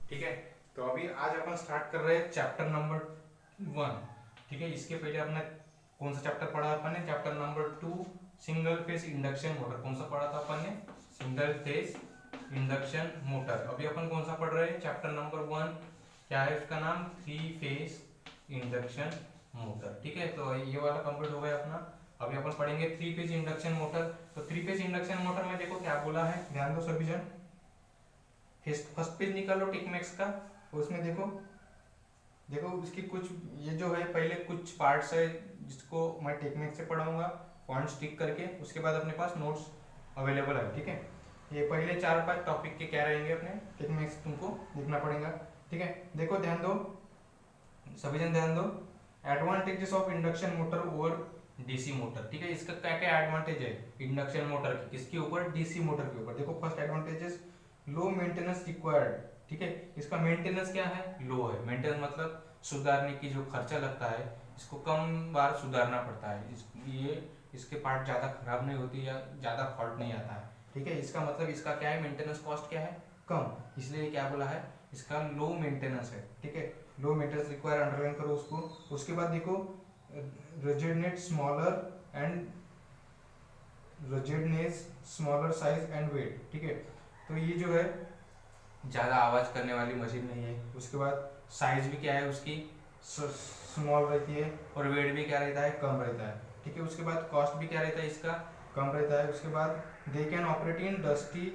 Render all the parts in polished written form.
ठीक है। तो अभी आज अपन स्टार्ट कर रहे हैं चैप्टर नंबर 1। ठीक है, इसके पहले आपने कौन सा चैप्टर पढ़ा अपन ने? Chapter number 2 single phase induction motor. कौन सा पढ़ा था अपन ने? Single phase induction motor. अभी अपन कौन सा पढ़ रहे हैं? Chapter number 1। क्या है उसका नाम? 3 फेज इंडक्शन मोटर। ठीक है, तो ये वाला कंप्लीट हो गया अपना। अभी अपन पढ़ेंगे 3 फेज इंडक्शन मोटर। तो 3 फेज इंडक्शन मोटर में देखो क्या बोला है, ध्यान दो सभी जन। फर्स्ट पेज निकालो टिकमैक्स का, उसमें देखो देखो उसकी कुछ ये जो है पहले कुछ पार्ट्स है जिसको मैं टेक्निक से पढ़ाऊंगा पॉइंट्स टिक करके, उसके बाद अपने पास नोट्स अवेलेबल है। ठीक है, ये पहले 4-5 टॉपिक के क्या रहेंगे अपने टेक्निक्स तुमको लिखना पड़ेगा। ठीक है, देखो ध्यान दो सभी जन, ध्यान दो। Advantages of induction motor over DC motor. ठीक है, इसका क्या क्या एडवांटेज है इंडक्शन मोटर की, किसके ऊपर? डीसी मोटर के ऊपर। देखो first advantages, low maintenance required. ठीक है, इसका मेंटेनेंस क्या है? लो है। मेंटेनेंस मतलब सुधारने की जो खर्चा लगता है, इसको कम बार सुधारना पड़ता है, ये इसके पार्ट ज़्यादा खराब नहीं होती या ज़्यादा फॉल्ट नहीं आता है। ठीक है, इसका मतलब इसका क्या है? मेंटेनेंस कॉस्ट क्या है? कम। इसलिए क्या बोला है? इसका लो मेंटेनेंस है। ठीक है, लो मेंटेनेंस रिक्वायर, अंडरलाइन करो उसको। उसके बाद देखो rigidness smaller and rigidness smaller size and weight. ठीक है, तो ये जो है ज़्यादा आवाज़ करने वाली मशीन नहीं है। उसके बाद साइज भी क्या है उसकी? स्मॉल रहती है, और वेट भी क्या रहता है? कम रहता है। ठीक है, उसके बाद कॉस्ट भी क्या रहता है इसका? कम रहता है। उसके बाद दे can operate in dusty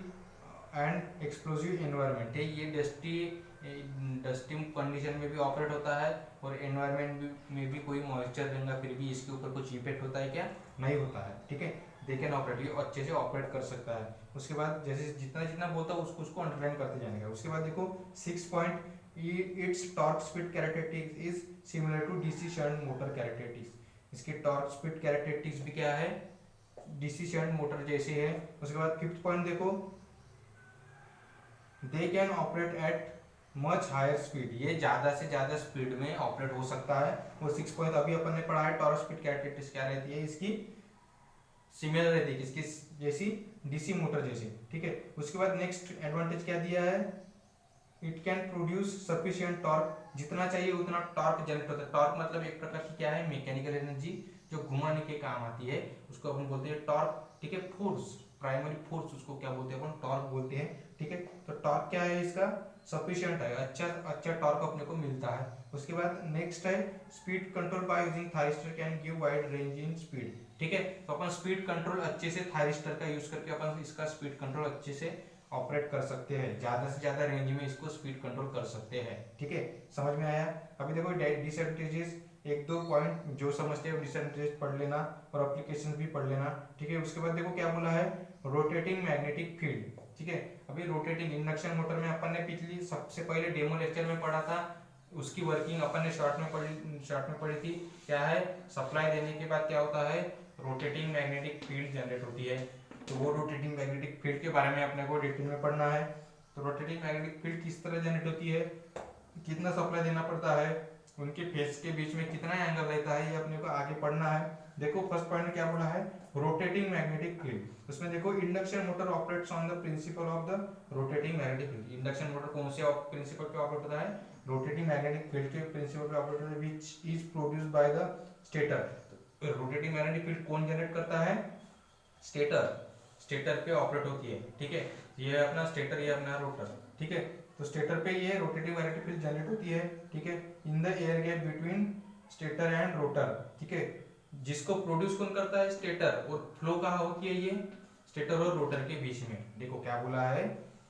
and explosive environment. ये डस्टी कंडीशन में भी ऑपरेट होता है, और एनवायरनमेंट में भी कोई मॉइस्चर रहेगा फिर भी इसके ऊपर कुछ इफेक्ट होता है क्या? नहीं होता है। ठीक है, दे कैन ऑपरेट, ये अच्छे से ऑपरेट कर सकता है। उसके बाद जैसे जितना जितना बोलता है उसको उसको अंडरलाइन करते जाएगा। उसके बाद देखो 6 point, it's torque speed characteristics is similar to DC shunt motor characteristics. इसके टॉर्क स्पीड कैरेक्टरिस्टिक्स भी क्या है? डीसी शंट मोटर जैसे है। उसके बाद 5th पॉइंट देखो, they can operate at much higher speed, ये ज्यादा से ज्यादा स्पीड में ऑपरेट हो सकता है। और 6 पॉइंट अभी अपन ने पढ़ा है, टॉर्क स्पीड कैरेक्टरिस्टिक्स क्या रहती है इसकी? सिमिलर रहती है किसकी? जैसी डीसी मोटर जैसी। ठीक है, उसके बाद नेक्स्ट एडवांटेज क्या दिया है? It can produce sufficient torque, जितना चाहिए उतना टॉर्क जनरेट होता है। टॉर्क मतलब एक प्रकार की क्या है? मैकेनिकल एनर्जी जो घुमाने के काम आती है, उसको अपन बोलते हैं टॉर्क। ठीक है, फोर्स, प्राइमरी फोर्स उसको क्या बोलते हैं? अपन टॉर्क बोलते हैं। ठीक है, तो टॉर्क क्या है इसका? सफिशिएंट है, अच्छा अच्छा टॉर्क अपने को मिलता है। उसके बाद नेक्स्ट है speed control by using thyristor can give wide range in speed. ठीक है, तो अपन स्पीड कंट्रोल अच्छे से थायरिस्टर का यूज करके अपन इसका स्पीड कंट्रोल अच्छे से ऑपरेट कर सकते हैं, ज्यादा से ज्यादा रेंज में इसको स्पीड कंट्रोल कर सकते हैं। ठीक है, समझ में आया? अभी देखो डिसएडवांटेजेस, 1-2 पॉइंट जो समझते हैं डिसएडवांटेज पढ़ लेना और एप्लीकेशन भी पढ़ लेना। ठीक है, उसके बाद देखो क्या बोला है? Rotating magnetic field. ठीक है, अभी रोटेटिंग इंडक्शन मोटर में अपन ने पिछली सबसे पहले डेमो लेक्चर में पढ़ा था, उसकी वर्किंग अपन ने शॉर्ट में पढ़ी थी। क्या है? सप्लाई देने के बाद क्या होता है? रोटेटिंग मैग्नेटिक फील्ड जनरेट होती है। तो वो रोटेटिंग मैग्नेटिक फील्ड के बारे में अपने को डिटेल में पढ़ना है। तो रोटेटिंग मैग्नेटिक फील्ड किस तरह जनरेट होती है, कितना सप्लाई देना पड़ता है, उनके फेस के बीच में कितना एंगल रहता है, ये अपने को आगे पढ़ना है। देखो फर्स्ट पॉइंट में क्या बोला है? Rotating magnetic field. उसमें देखो induction motor operates on the principle of the rotating magnetic field. Induction motor कौन से प्रिंसिपल पे ऑपरेट होता है? रोटेटिंग मैग्नेटिक फील्ड के प्रिंसिपल पे ऑपरेट होता है, which is produced by the stator. Rotating magnetic field कौन जनरेट करता है? स्टेटर पे ऑपरेट होती है। ठीक है, ये अपना स्टेटर, ये अपना रोटर। ठीक है, तो स्टेटर पे ये रोटेटिंग मैग्नेटिक फील्ड जनरेट होती है। ठीक है, इन the air gap between stator and rotor. ठीक है, जिसको प्रोड्यूस कौन करता है? स्टेटर। और फ्लो कहाँ होती है? ये स्टेटर और रोटर के बीच में। देखो क्या बोला है?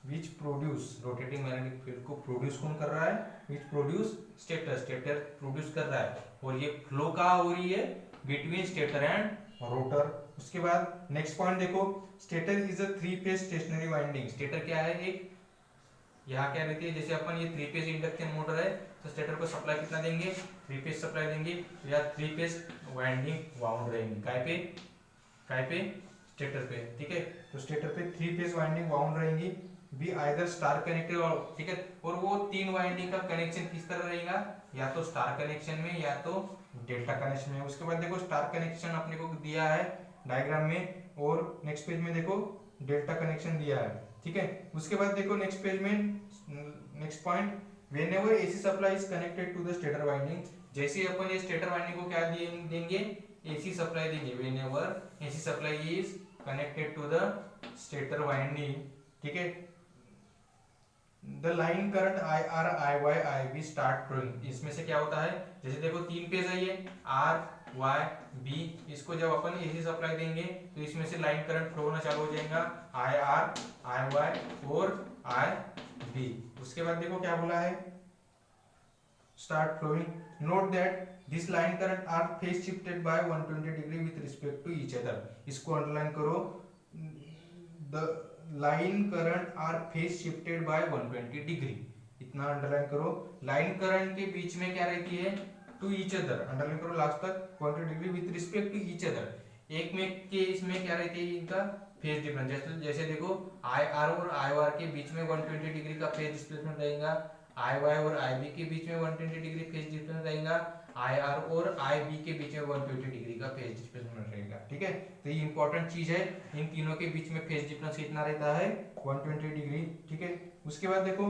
Which produce, rotating magnetic field को प्रोड्यूस कौन कर रहा है? Which produce stator, stator produce कर रहा है। और ये फ्लो कहाँ हो रही है? Between stator and rotor. उसके बाद नेक्स्ट पॉइंट देखो, stator is a 3 phase stationary winding. Stator क्या है? एक यहाँ क्या रहती है? जैसे अपन ये 3 फेज इंडक्शन मोटर है, तो स्टेटर को सप्लाई कितना देंगे? 3 फेज सप्लाई देंगे, या 3 फेज वाइंडिंग वाउंड रहेंगी। काय पे? स्टेटर पे। ठीक है, तो स्टेटर पे 3 फेज वाइंडिंग वाउंड रहेंगी, बी आइदर स्टार कनेक्टेड और, ठीक है, और वो 3 वाइंडिंग का कनेक्शन किस तरह रहेगा? या तो स्टार कनेक्शन में या तो डेल्टा कनेक्शन में। उसके बाद देखो स्टार कनेक्शन अपने को दिया है डायग्राम में, और नेक्स्ट पेज में देखो डेल्टा कनेक्शन दिया है। ठीक है, उसके बाद देखो नेक्स्ट पेज में next point, whenever AC supply is connected to the stator winding, जैसे ही अपन ये स्टेटर वाइंडिंग को क्या देंगे, AC सप्लाई देंगे, whenever AC supply is connected to the stator winding, ठीक है, the line current IR IY IB start flowing, इसमें से क्या होता है, जैसे देखो तीन पेज है ये R Y B, इसको जब अपन AC सप्लाई देंगे तो इसमें से लाइन करंट फ्लो होना चालू हो जाएगा, IR IY और IB। उसके बाद देखो क्या बोला है, start flowing, note that this line current are phase shifted by 120 degree with respect to each other, इसको अंडरलाइन करो, the line current are phase shifted by 120 degree, इतना अंडरलाइन करो, लाइन करंट के बीच में क्या रहती है, टू ईच अदर, अंडरलाइन करो लास्ट तक, 120 degree with respect to each other, एक में के इसमें क्या रहती है इनका फेज डिफरेंस, जैसे देखो आई आर और आई आर के बीच में 120 डिग्री का फेज डिस्प्लेसमेंट रहेगा, आई वाई और आई बी के बीच में 120 डिग्री फेज डिफरेंस रहेगा, आई आर और आई बी के बीच में 120 डिग्री का फेज डिफरेंस रहेगा, ठीक है। तो ये इंपॉर्टेंट चीज है, इन तीनों के बीच में फेज डिफरेंस कितना रहता है, 120 डिग्री, ठीक है। उसके बाद देखो,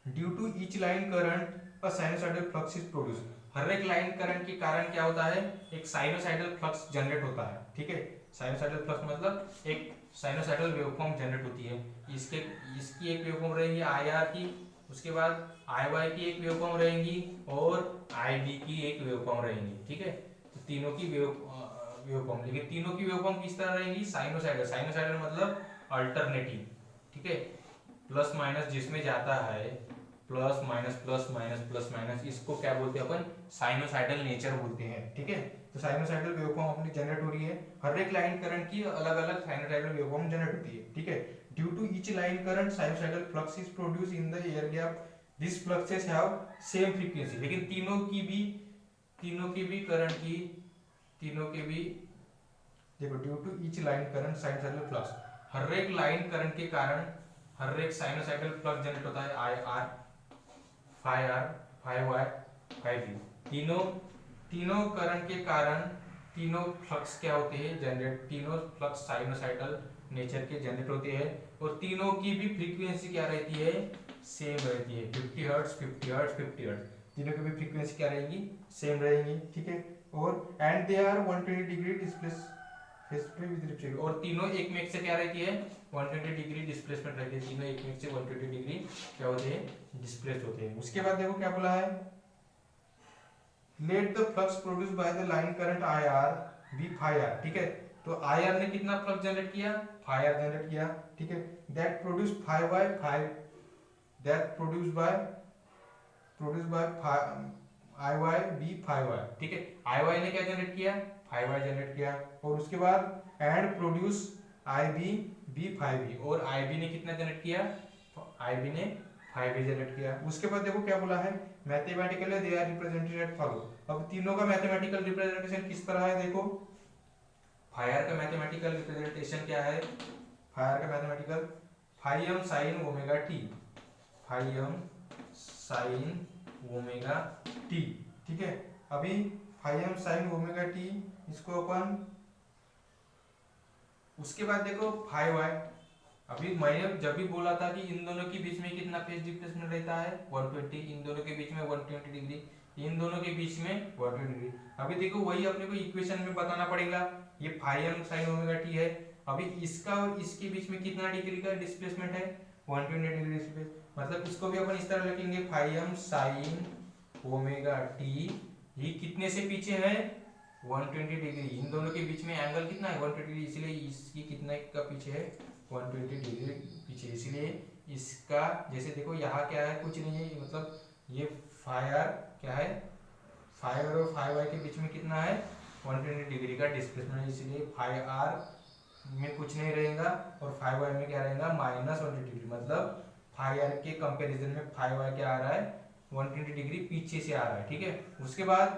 due to each line current a sinusoidal flux is produce, हर एक लाइन करंट के कारण क्या होता है, एक साइनोसॉइडल फ्लक्स जनरेट होता है, ठीक है। साइनोसॉइडल फ्लक्स मतलब एक साइनोसॉइडल वेवफॉर्म जनरेट होती है, इसकी एक वेवफॉर्म रहेगी आई आर की, उसके बाद आई वाई की एक वेवफॉर्म रहेगी और आई बी की एक वेवफॉर्म रहेगी, ठीक है। तो तीनों की वेवफॉर्म, लेकिन तीनों की वेवफॉर्म किस तरह रहेगी, साइनोसॉइडल, साइनोसॉइडल मतलब अल्टरनेटिव, ठीक है, प्लस माइनस जिसमें जाता है, plus minus plus minus plus minus, इसको क्या बोलते हैं अपन, साइनोसॉइडल नेचर बोलते हैं, ठीक है। तो साइनोसॉइडल वेवफॉर्म अपनी जनरेट हो रही है, हर एक लाइन करंट की अलग अलग साइनोसॉइडल वेवफॉर्म जनरेट होती है, ठीक है। Due to each line current sinusoidal flux is produce in the air gap, this fluxes have same frequency, लेकिन तीनों की भी करंट की, तीनों के भी देखो, due to each line current sinusoidal flux, हर एक लाइन करंट के कारण हर एक साइनोसॉइडल फ्लक्स जनरेट होता है, I R phi R phi Y phi B, तीनों करंट के कारण तीनों फ्लक्स क्या होते हैं जनरेट, तीनों फ्लक्स साइनोसॉइडल नेचर के जनरेट होते हैं, और तीनों की भी फ्रीक्वेंसी क्या रहती है, सेम रहती है, 50 हर्ट्ज 50 हर्ट्ज 50 हर्ट्ज, तीनों की भी फ्रीक्वेंसी क्या रहेगी, सेम रहेगी, ठीक है। और and they are 120 degree displace, और तीनों एक में से क्या रहती है, 120 डिग्री डिस्प्लेसमेंट रहती है, तीनों एक में से 120 डिग्री क्या होते हैं, डिस्प्लेस होते हैं। उसके बाद देखो क्या बोला है, let the flux produce by the line current I R be phi R, ठीक है। तो आई आर ने कितना फ्लक्स जनरेट किया, फाई आर जनरेट किया, ठीक है। That produce phi Y phi, that produce by I Y be phi Y, ठीक है। आई वाई ने क्या जनरेट किया, फाई वाई जनरेट किया, और उसके बाद and produce I B be phi B, और आई बी ने कितना जनरेट किया, आई बी ने फाई बी जनरेट किया। उसके बाद देखो क्या बोला है, mathematically they are represented at follow, अब तीनों का मैथमेटिकल रिप्रेजेंटेशन किस तरह है, देखो फाई आर का मैथमेटिकल रिप्रेजेंटेशन क्या है, फाई आर का mathematical phi M sine omega T, phi M sine omega T, ठीक है। अभी phi M sine omega T, इसको अपन, उसके बाद देखो फाई वाई, अभी मैंने जब भी बोला था कि इन दोनों के बीच में कितना फेज डिस्प्लेसमेंट रहता है, 120, इन दोनों के बीच में 120 डिग्री, इन दोनों के बीच में 120 डिग्री। अभी देखो वही अपने को इक्वेशन में बताना पड़ेगा, ये phi M sine omega T है, अभी इसका और इसके बीच में कितना डिग्री का डिस्प्लेसमेंट है, 120 डिग्री डिस्प्लेस, मतलब इसको भी अपन इस तरह लिखेंगे, phi M sine omega T, ये कितने से पीछे है, 120 डिग्री, इन दोनों के बीच में एंगल कितना है, 120 डिग्री, इसलिए इसकी कितना का पीछे है, 120 डिग्री पीछे, इसलिए इसका जैसे देखो यहाँ क्या है, कुछ नहीं है, मतलब ये फाई आर क्या है, फाई आर और फाई वाई के बीच में कितना है, 120 डिग्री का डिस्प्लेसमेंट, इसलिए फाई आर में कुछ नहीं रहेगा और फाई वाई में क्या रहेगा, -120 डिग्री, मतलब फाई आर के कंपैरिजन में फाई वाई क्या आ रहा है, 120 डिग्री पीछे से आ रहा है, ठीक है। उसके बाद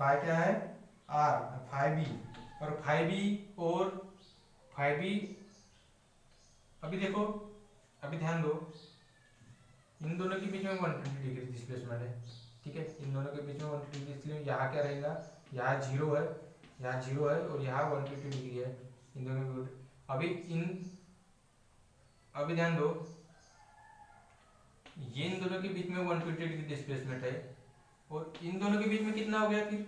फाई क्या है, आर, फाई बी, और फाई बी, अभी देखो, अभी ध्यान दो, इन दोनों के बीच में 120 डिग्री डिस्प्लेसमेंट है, ठीक है, इन दोनों के बीच में 120 डिग्री, इसलिए यहाँ क्या रहेगा, यहाँ 0 है, यहाँ 0 है और यहाँ 120 डिग्री है, इन दोनों की। अभी ध्यान दो, ये इन दोनों के बीच में 120 डिग्री डिस्प्लेसमेंट है, और इन दोनों के बीच में कितना हो गया फिर,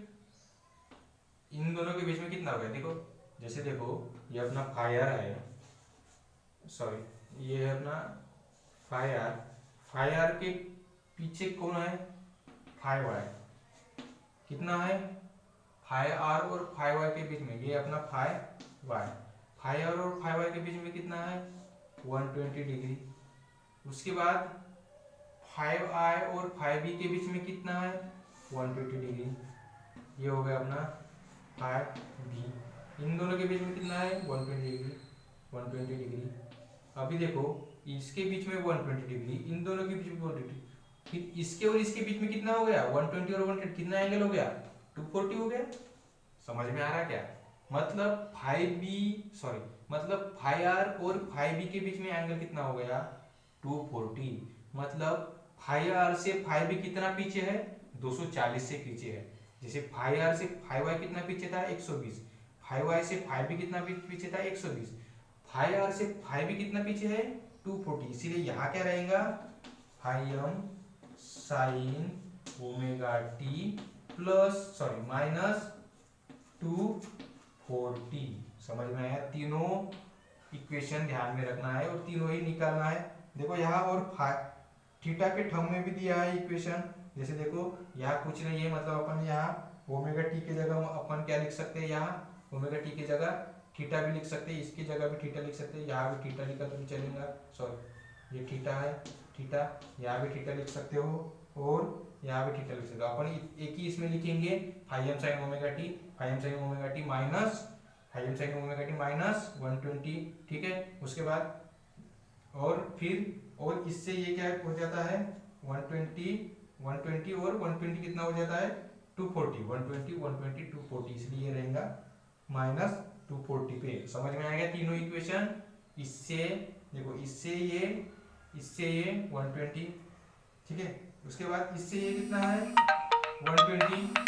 इन दोनों के बीच में कितना हो गया, देखो जैसे देखो ये अपना फायर है, सॉरी ये है अपना फायर, फायर के पीछे कौन है, 5y, कितना है 5r और 5y के बीच में, ये अपना 5y, 5r और 5y के बीच में कितना है 120 डिग्री। उसके बाद 5i और 5b के बीच में कितना है 120 डिग्री, ये हो गया अपना 5b। इन दोनों के बीच में कितना है 120 डिग्री, 120 डिग्री। अभी देखो इसके बीच में 120 डिग्री, इन दोनों के बीच में 120, फिर इसके और इसके बीच में कितना हो गया 120 और 120, कितना एंगल हो गया 240 हो गया। समझ में आ रहा क्या, मतलब 5r और 5b के बीच में एंगल कितना हो गया 240, मतलब 5r से 5b कितना पीछे है 240 से पीछे है। जैसे 5r से 5y कितना पीछे था 120, 5y से 5b कितना पीछे था 120, 5r से 5b कितना पीछे है 240, इसीलिए यहाँ क्या रहेगा 5m sin omega t minus 240। समझ में आया, तीनों इक्वेशन ध्यान में रखना है और तीनों ही निकालना है। देखो यहाँ और थीटा के टर्म में भी दिया है इक्वेशन, जैसे देखो यहाँ कुछ नहीं है, मतलब अपन यहाँ ओमेगा टी की जगह अपन क्या लिख सकते हैं, यहाँ ओमेगा टी की जगह थीटा भी लिख सकते हैं, इसकी जगह भी थीटा लिख सकते हैं, यहाँ भी थीटा लिखा तो भी चलेगा, सॉरी ये थीटा है, थीटा यहाँ भी थीटा लिख सकते हो और यहाँ भी थीटा लिख सकते हो। अपन एक ही इसमें लिखेंगे 5m sin omega T, 5m sin omega T minus 5m sin omega T minus 120, ठीक है। उसके बाद और फिर और इससे ये क्या हो जाता है 120 और 120 कितना हो जाता है 240, 120 240, इसलिए ये रहेगा माइनस 240 पे। समझ में आ गया तीनों इक्वेशन, इससे देखो इससे ये 120, ठीक है। उसके बाद इससे ये कितना है 120